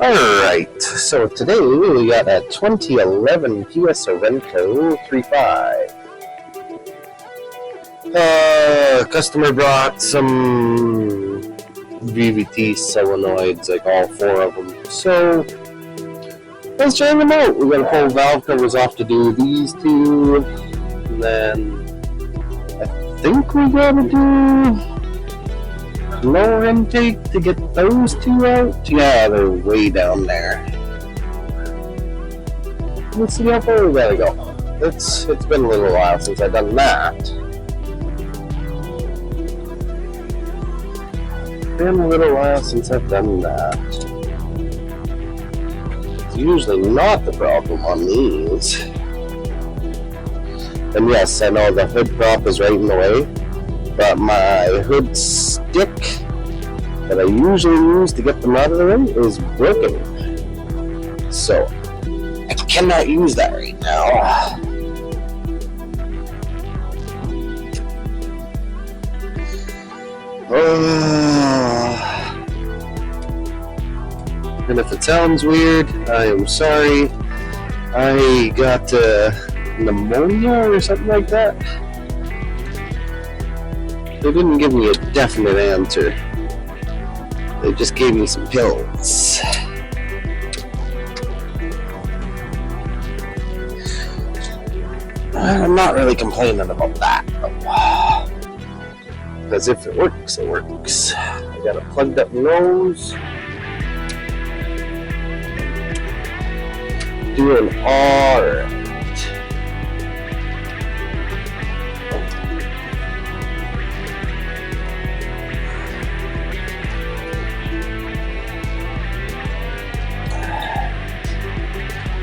Alright, so today we got a 2011 Kia Sorento 3.5. Customer brought some VVT solenoids, like all four of them. So let's try them out. We gotta pull valve covers off to do these two, and then I think we gotta do lower intake to get those two out. Yeah, they're way down there. Let's see how far we gotta go. It's been a little while since I've done that. Been a little while since I've done that. It's usually not the problem on these. And yes, I know the hood prop is right in the way, but my hood stick that I usually use to get them out of the way is broken. So I cannot use that right now. And if it sounds weird, I am sorry. I got pneumonia or something like that. They didn't give me a definite answer. They just gave me some pills. I'm not really complaining about that, though. Because if it works, it works. I got a plugged up nose. Doing alright.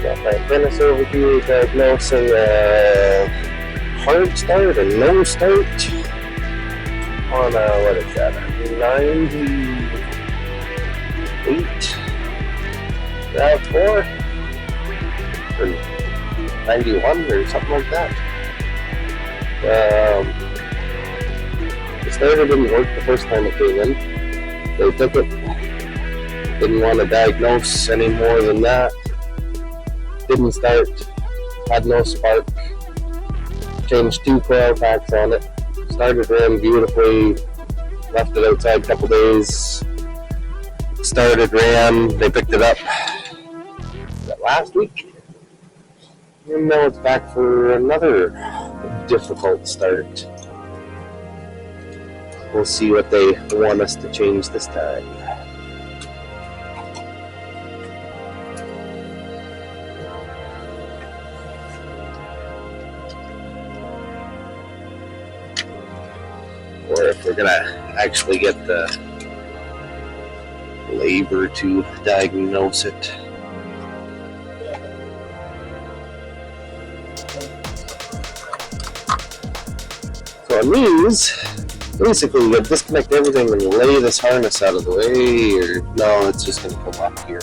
Got my apprentice over here diagnosing a hard start and no start on what is that? 98 RAV4 or 91 or something like that. The starter didn't work the first time it came in. They took it. Didn't want to diagnose any more than that. Didn't start. Had no spark. Changed 2 coil packs on it. Started, ran beautifully. Left it outside a couple days. Started, ran. They picked it up last week. And now it's back for another difficult start. We'll see what they want us to change this time. Or if we're gonna actually get the labor to diagnose it. So on these, basically you disconnect everything and lay this harness out of the way, or no, it's just gonna come off here.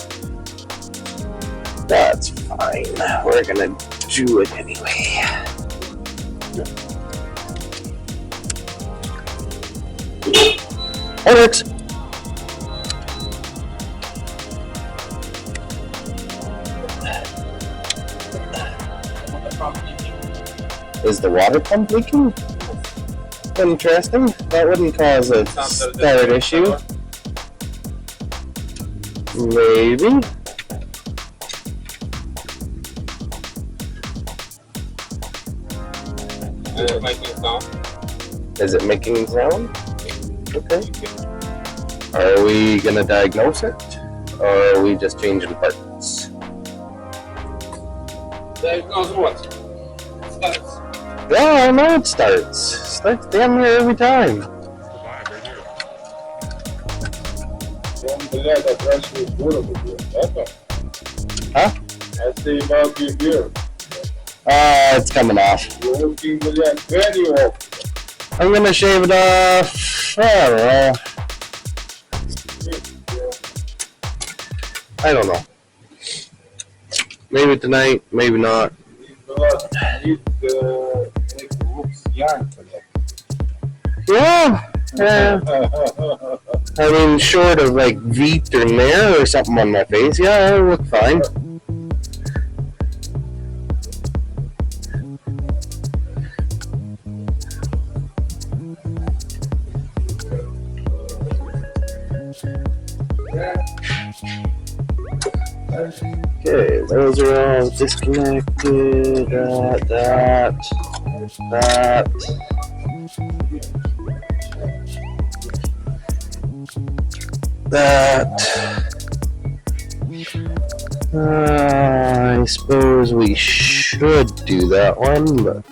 That's fine. We're gonna do it anyway. It works. Is the water pump leaking? Interesting. That wouldn't cause a start issue. Maybe. Is it making sound? Is it making sound? Okay. Are we gonna diagnose it? Or are we just changing parts? Diagnose what? Starts. Yeah, I know it starts. Starts damn near every time. Huh? It's coming off. I'm gonna shave it off. I don't know. I don't know. Maybe tonight, maybe not. Yeah. I mean, short of like VVT or Nair or something on my face, yeah, it'll look fine. Okay, those are all disconnected. That. I suppose we should do that one, but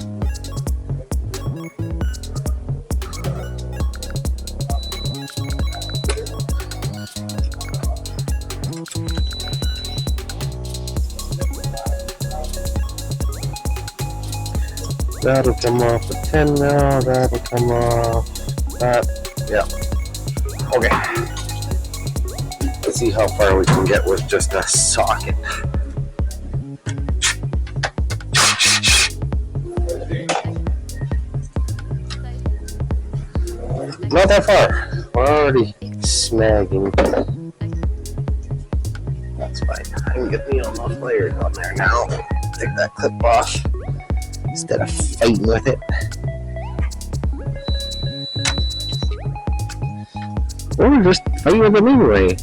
that'll come off at 10 now, that'll come off that, yeah. Okay. Let's see how far we can get with just a socket. Not that far. We're already snagging. That's fine. I can get the almost layers on there now. Take that clip off instead of fighting with it. Or just fight with it anyway.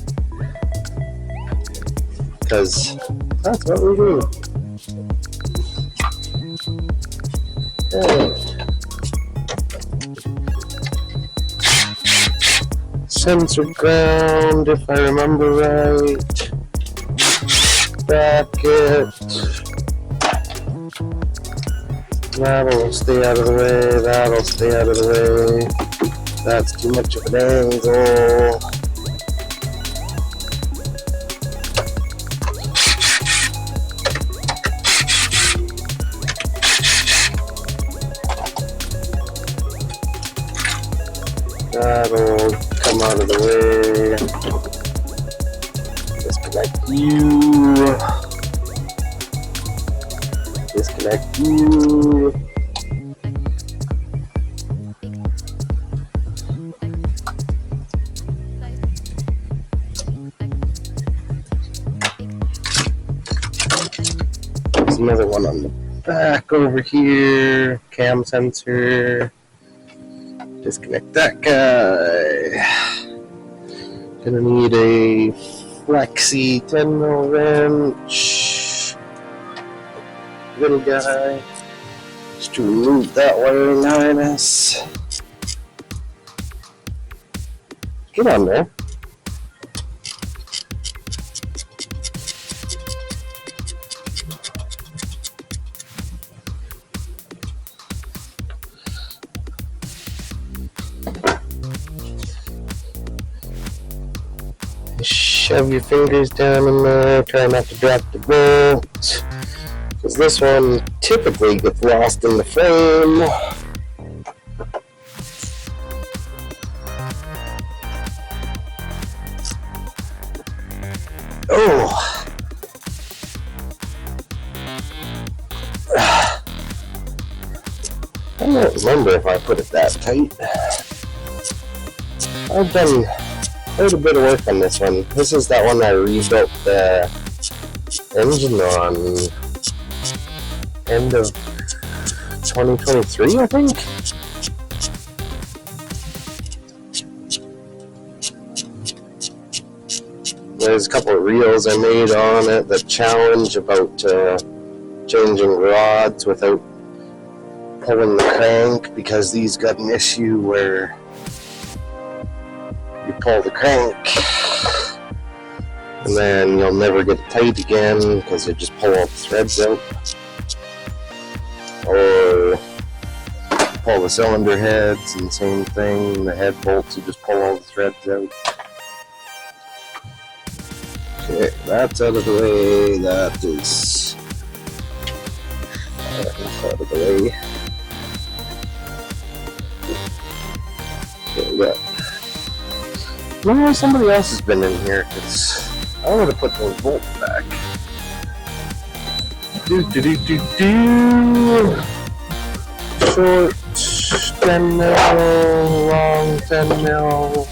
Because that's what we do. Okay. Sensor ground, if I remember right. Bracket. That'll stay out of the way, that'll stay out of the way. That's too much of an angle. That'll come out of the way. Disconnect you. Disconnect you. There's another one on the back over here. Cam sensor. Disconnect that guy. Gonna need a flexi 10mm wrench. Little guy. Just to remove that wiring harness. Get on there. Shove your fingers down in there, try not to drop the bolt, because this one typically gets lost in the frame. Oh! I don't remember if I put it that tight. I've done quite a bit of work on this one. This is that one I rebuilt the engine on end of 2023, I think. There's a couple of reels I made on it, the challenge about changing rods without pulling the crank, because these got an issue where you pull the crank and then you'll never get it tight again because you just pull all the threads out, or pull the cylinder heads and same thing, the head bolts, you just pull all the threads out. Okay, that's out of the way, that is out of the way. Okay, we got. No, somebody else has been in here, because I would have put those bolts back. Short 10mm, long 10mm.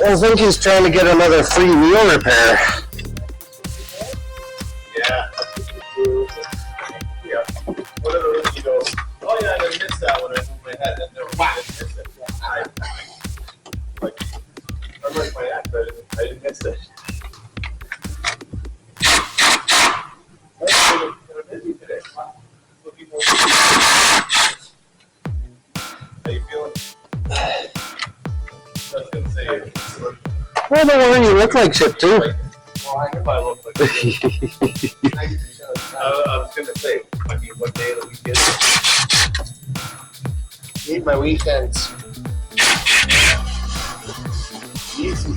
I think he's trying to get another free wheel repair. Yeah. Yeah. One of those you go, oh yeah, I missed that one. I moved my head. And then I didn't miss it. I'm like my act, I didn't miss it. I'm busy today. Wow. Looking more. How you feeling? I was gonna say. Well, don't worry, you look like shit too. Well, I know I look like shit. I was gonna say, I mean, what day of the week is it? Need my weekends. Easy.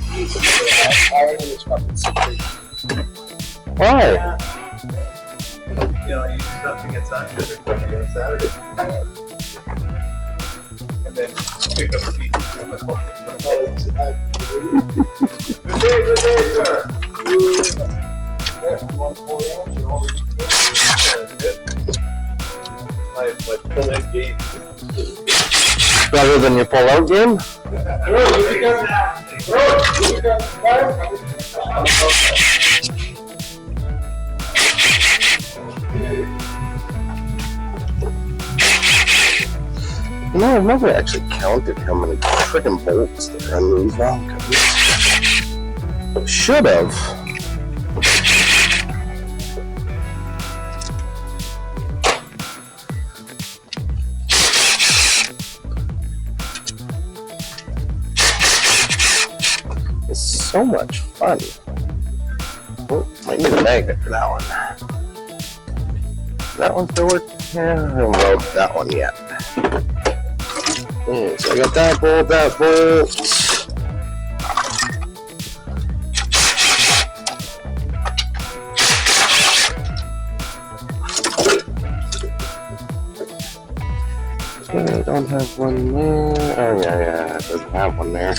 Why? You know, you just have to get Sunday on Saturday. And then pick up the pieces. Good day, sir. You want 4 ounce? You always my pull-in game. Rather than your pull-out game? You know, I've never actually counted how many freaking bolts there are on these valve covers. Should have. It's so much fun. Oh, might need a magnet for that one. That one still work? Yeah, I haven't welded that one yet. Yeah, so I got that bolt. Okay, I don't have one there. Oh yeah, it doesn't have one there.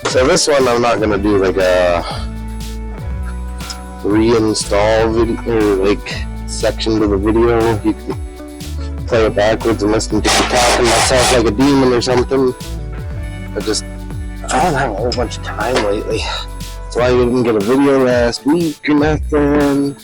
So this one I'm not gonna do like a reinstall video or like section to the video. You can play it backwards and listen to me talking myself like a demon or something. I don't have a whole bunch of time lately. That's why I didn't get a video last week or nothing.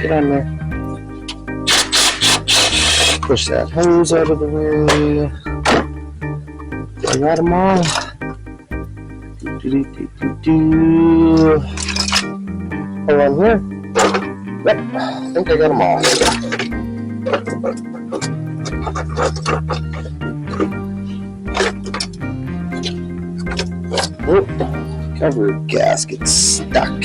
Get on there. Push that hose out of the way. I got them all. Hold on here. Yep, I think I got them all. Oh, cover gasket stuck.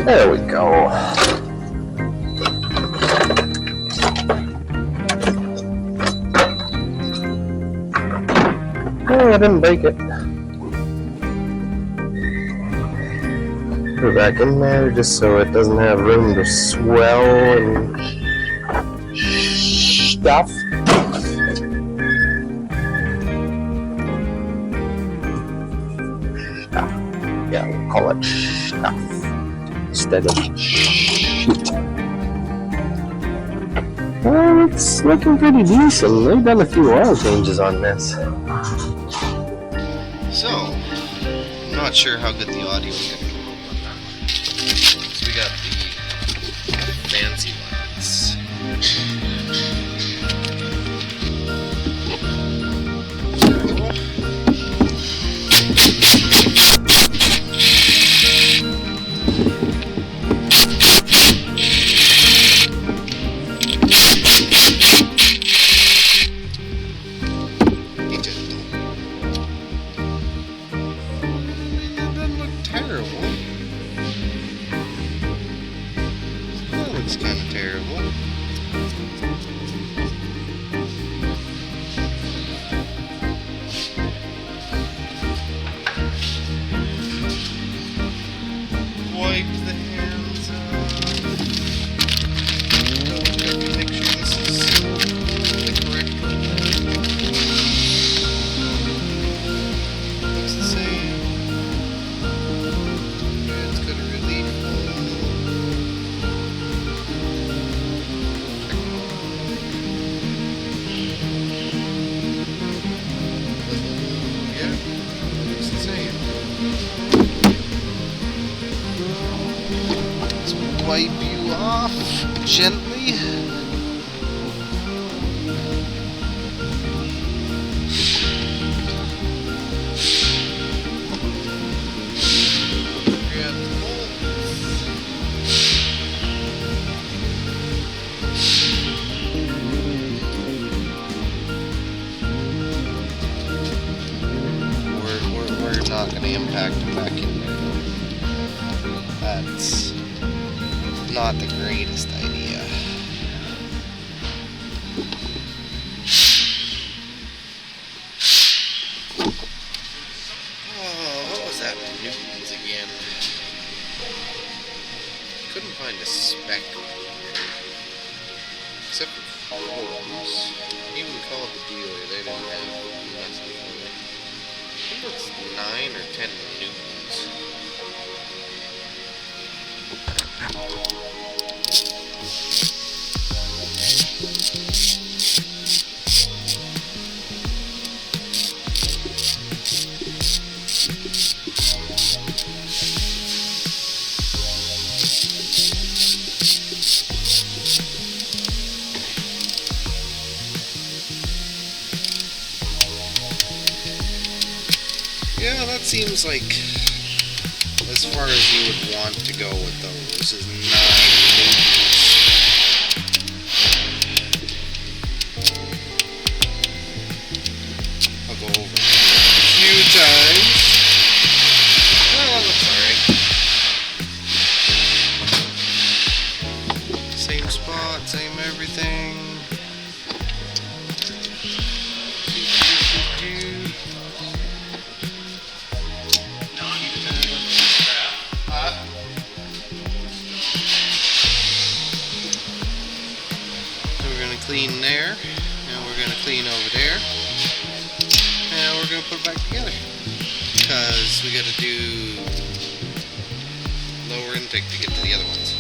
There we go. Oh, I didn't break it. Put it back in there just so it doesn't have room to swell and stuff. Yeah, we'll call it stuff instead of shit. Well, it's looking pretty decent. They've done a few oil changes on this. So, I'm not sure how good the audio is going to come out on that one. So we got the fancy ones. wipe you off gently. Grab the bolts. We're not going to impact the back in there. That's not the greatest idea. Oh, what was that Newton's again? Couldn't find a spec. Except for forums. Even called the dealer, they didn't have less than I think it's 9 or 10 newtons. Yeah, that seems like as far as you would want to go with those is 9 newtons. I'll go over it a few times. Well, that's alright. Same spot, same everything. Clean there, and we're going to clean over there, and we're going to put it back together, because we got to do lower intake to get to the other ones.